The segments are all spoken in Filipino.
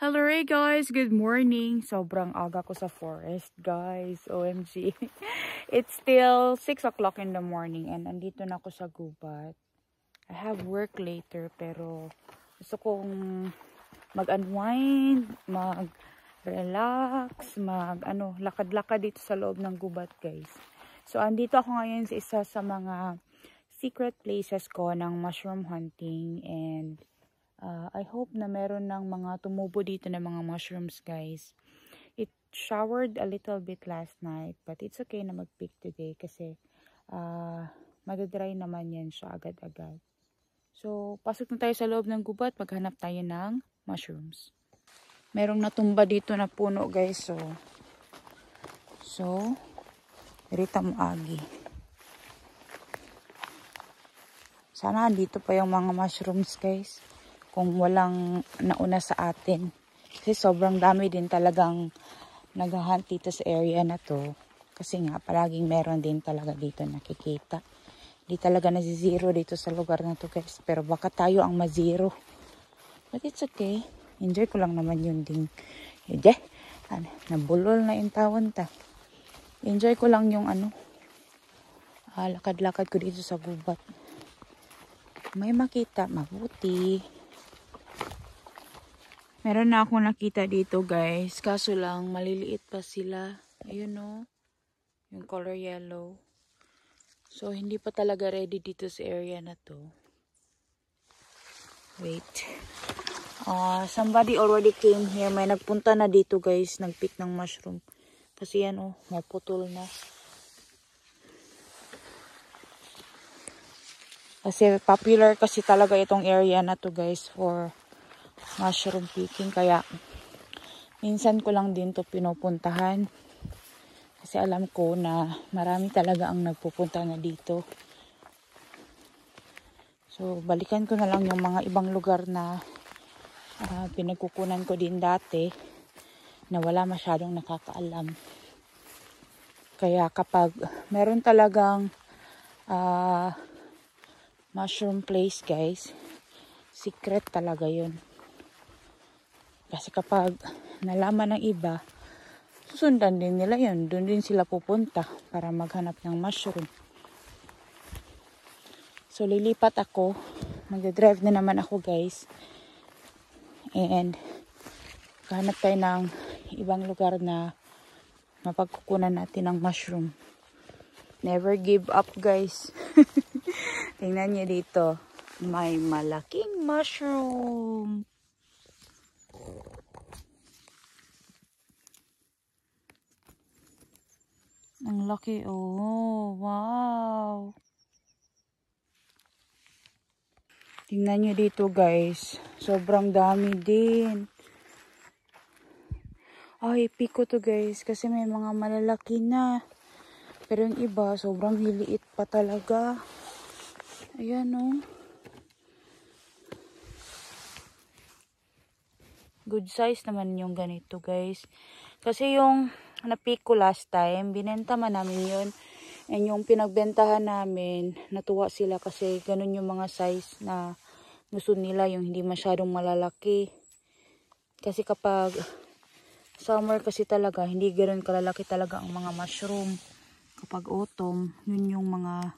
Hello guys, good morning. Sobrang aga ko sa forest guys, OMG. It's still 6 o'clock in the morning and andito na ako sa gubat. I have work later pero gusto kong mag-unwind, mag-relax, lakad-lakad dito sa loob ng gubat guys. So andito ako ngayon sa isa sa mga secret places ko ng mushroom hunting and I hope na meron ng mga tumubo dito ng mga mushrooms guys. It showered a little bit last night but it's okay na mag-pick today kasi madadry naman yan siya agad-agad. So pasok na tayo sa loob ng gubat, maghanap tayo ng mushrooms. Merong natumba dito na puno guys. So rita mo agi. Sana dito pa yung mga mushrooms guys. Kung walang nauna sa atin. Kasi sobrang dami din talagang naghahunt dito sa area na to. Kasi nga, palaging meron din talaga dito nakikita. Di talaga nasi-zero dito sa lugar na to guys. Pero baka tayo ang ma-zero. But it's okay. Enjoy ko lang naman yun din. Nabulol na yung tawon ta. Enjoy ko lang yung lakad-lakad ko dito sa gubat. May makita, mabuti. Meron na akong nakita dito guys. Kaso lang, maliliit pa sila. Ayun o. Yung color yellow. So, hindi pa talaga ready dito sa area na to. Wait. Somebody already came here. May nagpunta na dito guys. Nagpick ng mushroom. Kasi yan o. Maputol na. Kasi popular kasi talaga itong area na to guys for mushroom picking. Kaya minsan ko lang din to pinupuntahan. Kasi alam ko na marami talaga ang nagpupunta na dito. So balikan ko na lang yung mga ibang lugar na pinagkukunan ko din dati na wala masyadong nakakaalam. Kaya kapag meron talagang mushroom place guys, secret talaga yun. Kasi kapag nalaman ng iba, susundan din nila yun. Doon din sila pupunta para maghanap ng mushroom. So lilipat ako. Magdadrive na naman ako guys. And hanap tayo ng ibang lugar na mapagkukunan natin ng mushroom. Never give up guys. Tingnan niyo dito. May malaking mushroom. Ang laki oh. Wow. Tingnan nyo dito guys. Sobrang dami din. Ay, pick ko to guys. Kasi may mga malalaki na. Pero yung iba, sobrang hiliit pa talaga. Ayan oh. Good size naman yung ganito guys. Kasi yung na-pick ko last time, binenta man namin yun. And yung pinagbentahan namin, natuwa sila kasi ganun yung mga size na gusto nila, yung hindi masyadong malalaki. Kasi kapag summer kasi talaga, hindi ganun kalalaki talaga ang mga mushroom. Kapag autumn, yun yung mga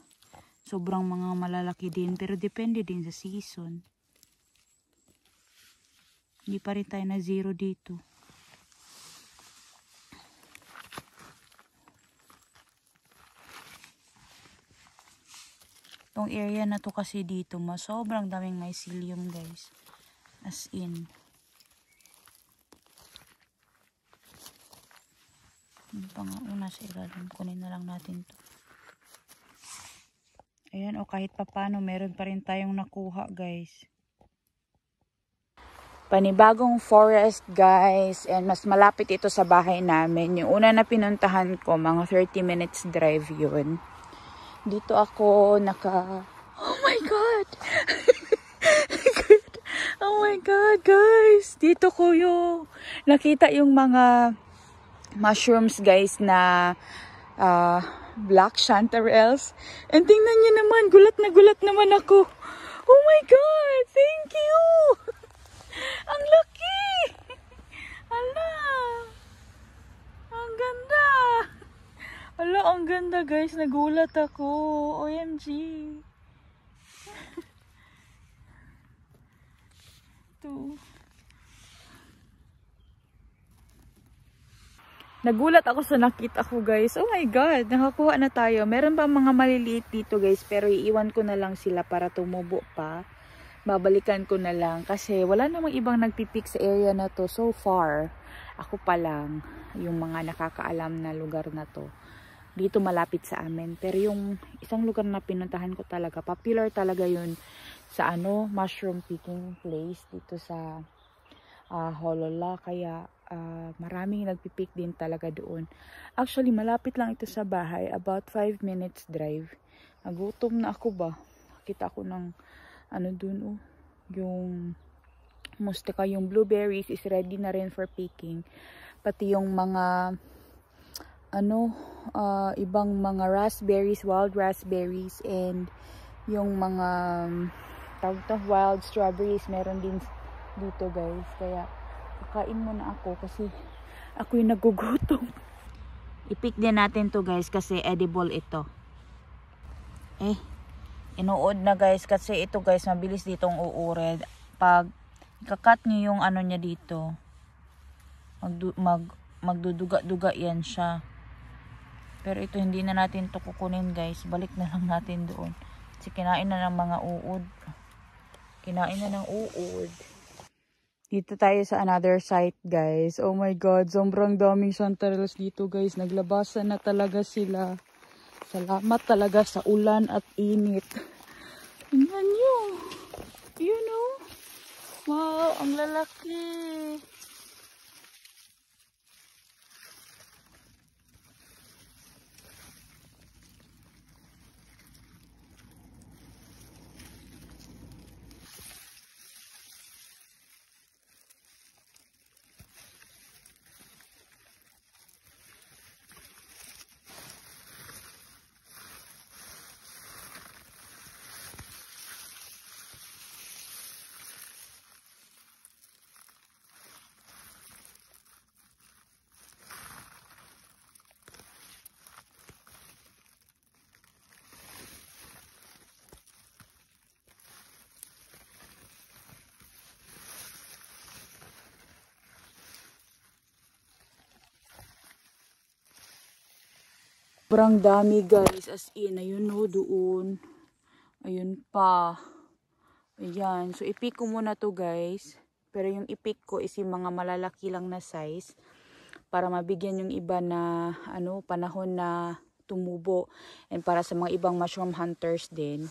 sobrang mga malalaki din. Pero depende din sa season. Hindi pa rin tayo na zero dito. Itong area na to kasi dito, sobrang daming mycelium guys. As in. Yung pang-una sa ilalim, kunin na lang natin to. Ayan o, kahit papano, meron pa rin tayong nakuha guys. Panibagong forest guys, and mas malapit ito sa bahay namin. Yung una na pinuntahan ko, mga 30 minutes drive yun. Dito ako oh my god. Oh my god guys, dito ko yung nakita yung mga mushrooms guys na black chanterelles. And tingnan niyo naman, gulat naman ako. Oh my god, thank you. Ang laki. ganda guys, nagulat ako. OMG. Ito. Nagulat ako sa nakita ko guys. Oh my god, nakakuha na tayo. Meron pa mga maliliit dito guys, pero iiwan ko na lang sila para tumubo pa. Babalikan ko na lang kasi wala namang ibang nagpipik sa area na to so far. Ako pa lang yung mga nakakaalam na lugar na to. Dito malapit sa amin. Pero yung isang lugar na pinuntahan ko talaga, popular talaga yun sa mushroom picking place dito sa Holola. Kaya maraming nagpipik din talaga doon. Actually, malapit lang ito sa bahay. About 5 minutes drive. Nagutom na ako ba? Kita ko ng dun yung mustika, yung blueberries is ready na rin for picking. Pati yung mga ibang mga raspberries, wild raspberries, and yung mga wild strawberries meron din dito guys. Kaya kakain muna ako kasi ako yung nagugutom. I-pick din natin to guys kasi edible ito. Inuod na guys kasi ito guys mabilis ditong uured. Pag ikakat nyo yung niya dito, magduduga-duga yan siya. Pero ito hindi na natin to kukunin guys. Balik na lang natin doon. Kasi kinain na ng mga uod. Kinain na ng uod. Dito tayo sa another site guys. Oh my god, sobrang daming chanterelles dito guys. Naglabasan na talaga sila. Salamat talaga sa ulan at init. Tingnan nyo. You know? Wow, ang lalaki. Sobrang dami guys, as in, ayun doon. Ayun pa. Ayan, so i-pick ko muna to guys. Pero yung i-pick ko is yung mga malalaki lang na size. Para mabigyan yung iba na, panahon na tumubo. And para sa mga ibang mushroom hunters din.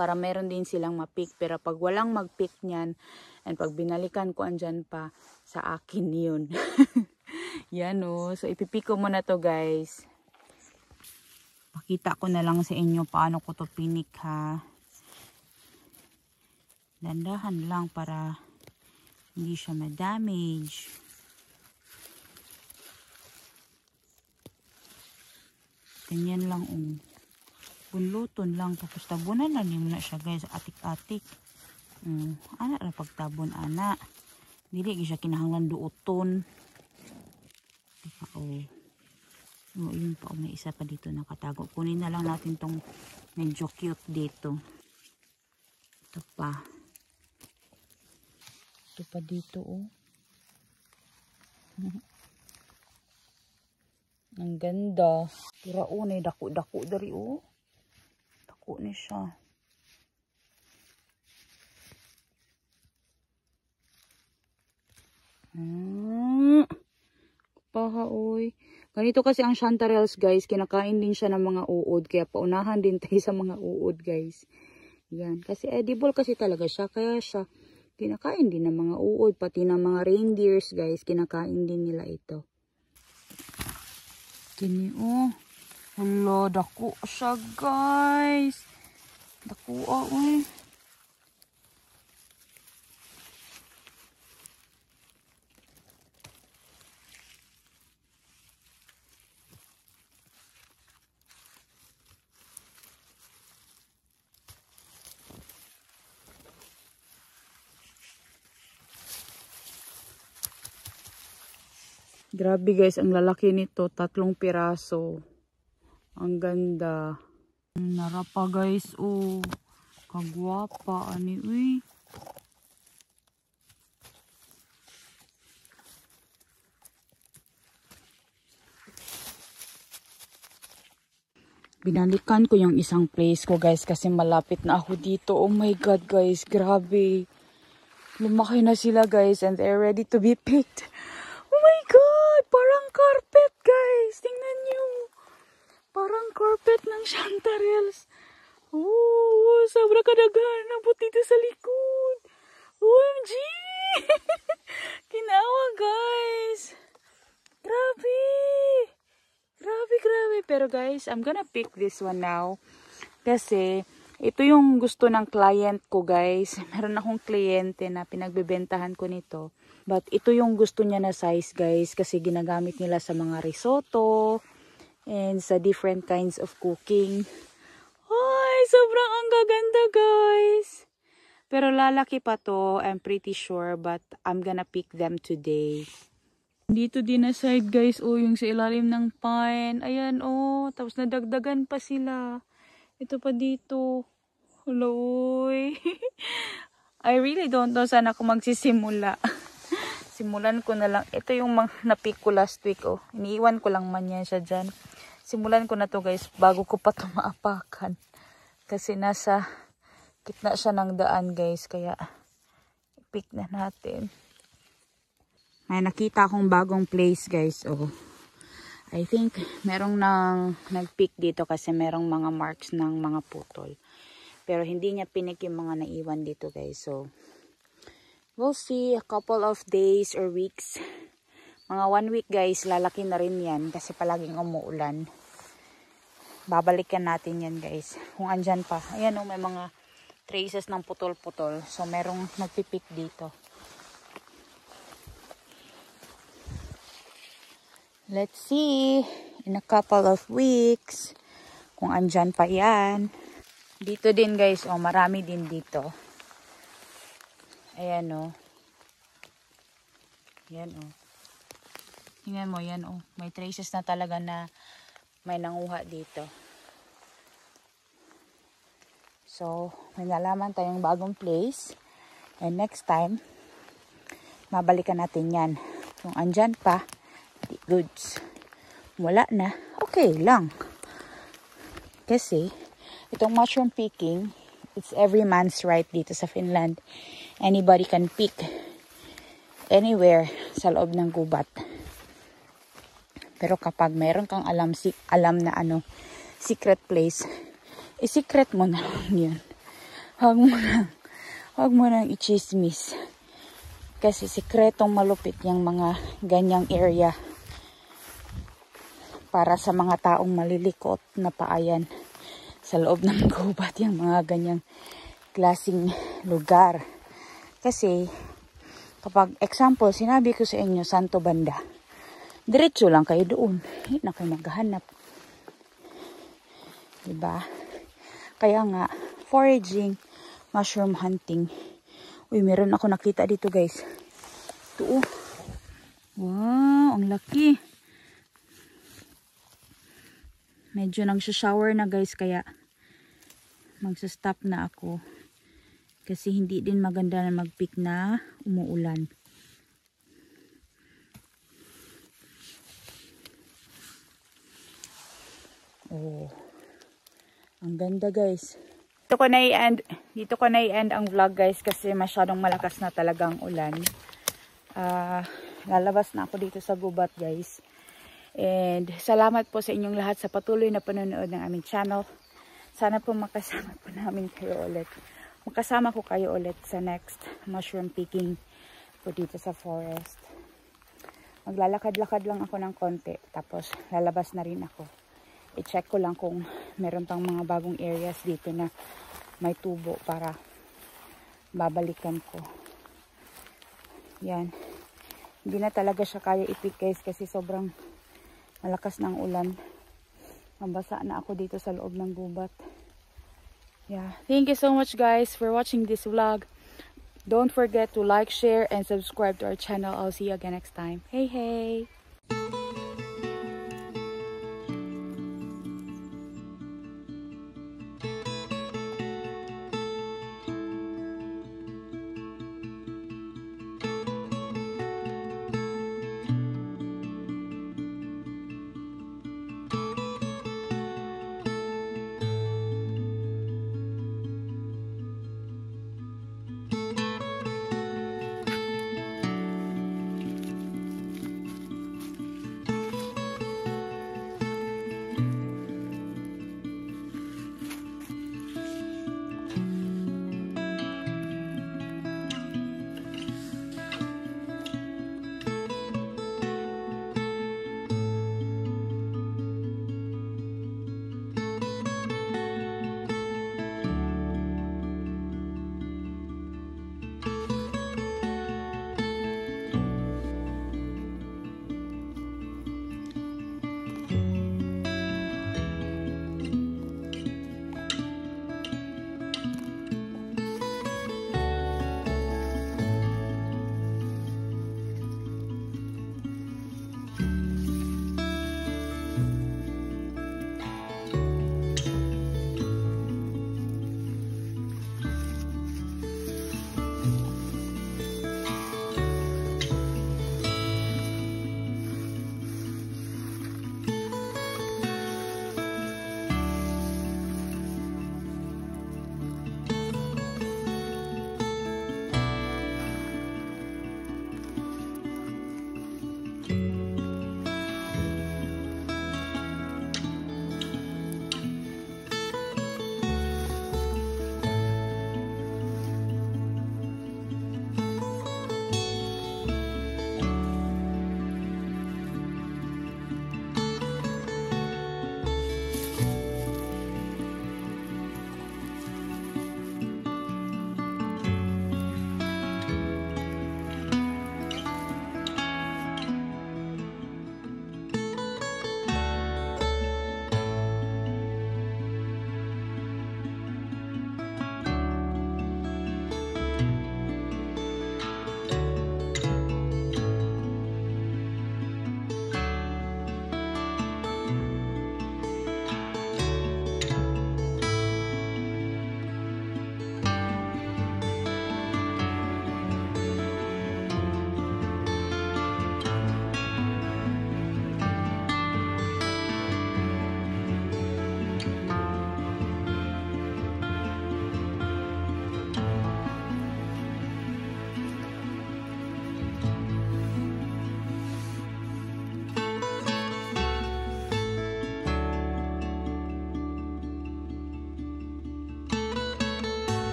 Para meron din silang ma-pick. Pero pag walang mag-pick niyan, and pag binalikan ko andyan pa, sa akin yun. Yan so ipipick ko muna to guys. Pakita ko na lang sa inyo paano ko to pinik ha. Dandahan lang para hindi siya ma-damage. Ganyan lang bunluton lang tapos tabunan na niyo na siya guys, atik-atik. Ana ra pagtabon ana. Dili siya kinahanglan duoton. Yun pa, may isa pa dito nakatago. Kunin na lang natin tong medyo cute dito. Ito pa. Ito pa dito Ang ganda. Tiraon dako-dako dari Dako ni siya. Paha Ganito kasi ang chanterelles guys, kinakain din siya ng mga uod, kaya paunahan din tayo sa mga uod guys. Yan, kasi edible kasi talaga siya, kaya siya kinakain din ng mga uod, pati ng mga reindeers guys, kinakain din nila ito. Kini hello, dako siya guys. Dako Grabe guys, ang lalaki nito, 3 piraso. Ang ganda. Narapa guys, oh. Kagwapa, ani, uy. Binalikan ko yung isang place ko guys kasi malapit na ako dito. Oh my God guys, grabe. Lumaki na sila guys and they're ready to be picked. Oh my God, parang carpet guys. Tingnan nyo. Parang carpet ng chanterelles. Oh, sobra kadaghan. Nabot dito sa likod. OMG! Kinawa guys. Grabe. Grabe. Pero guys, I'm gonna pick this one now. Kasi, ito yung gusto ng client ko guys. Meron akong kliyente na pinagbebentahan ko nito. But ito yung gusto niya na size guys. Kasi ginagamit nila sa mga risotto. And sa different kinds of cooking. Ay, sobrang ang gaganda guys. Pero lalaki pa to, I'm pretty sure. But I'm gonna pick them today. Dito din na side guys, oh, yung sa ilalim ng pine. Ayan, oh, tapos nadagdagan pa sila. Ito pa dito. Huloy. I really don't know saan ako magsisimula. Simulan ko na lang. Ito yung na-pick ko last week, oh. Iniiwan ko lang man yan siya dyan. Simulan ko na to guys, bago ko pa ito maapakan. Kasi nasa gitna siya ng daan guys, kaya pick na natin. May nakita akong bagong place guys. Oh. I think merong nag-pick dito kasi merong mga marks ng mga putol. Pero hindi niya pinik yung mga naiwan dito guys. So, we'll see a couple of days or weeks. Mga 1 week guys, lalaki na rin yan kasi palaging umuulan. Babalikan natin yan guys. Kung andyan pa. Ayan oh, may mga traces ng putol-putol. So, merong nagpipick dito. Let's see, in a couple of weeks, kung andyan pa yan. Dito din guys, oh, marami din dito. Ayan oh. Ayan oh. Tingnan mo, yan oh. May traces na talaga na may nanguha dito. So, may nalaman tayong bagong place. And next time, mabalikan natin yan. Kung andyan pa, goods. Wala na, okay lang. Kasi, itong mushroom picking, it's every man's right dito sa Finland. Anybody can pick anywhere sa loob ng gubat. Pero kapag mayroon kang alam na ano, secret place, i-secret mo na yun. Huwag mo nang i-chismis. Kasi sikretong malupit yung mga ganyang area. Para sa mga taong malilikot na paayan sa loob ng gubat yung mga ganyang klaseng lugar. Kasi, kapag example, sinabi ko sa inyo, Santo Banda, diretso lang kayo doon. Hindi na kayo maghahanap. Diba? Kaya nga, foraging, mushroom hunting. Uy, meron ako nakita dito guys. Ito oh. Wow, ang laki. Medyo nagsha-shower na guys, kaya magsa-stop na ako. Kasi hindi din maganda na mag-pick na umuulan. Oh. Ang ganda guys. Dito ko na i-end ang vlog guys kasi masyadong malakas na talagang ulan. Lalabas na ako dito sa gubat guys. And salamat po sa inyong lahat sa patuloy na panonood ng aming channel. Sana po makasama po namin kayo ulit. Makasama ko kayo ulit sa next mushroom picking po dito sa forest. Maglalakad-lakad lang ako ng konti. Tapos lalabas na rin ako. I-check ko lang kung meron pang mga bagong areas dito na may tubo para babalikan ko. Yan. Hindi na talaga siya kaya i-pick guys kasi sobrang malakas ng ulan. Mabasa na ako dito sa loob ng gubat. Yeah. Thank you so much guys for watching this vlog. Don't forget to like, share, and subscribe to our channel. I'll see you again next time. Hey, hey!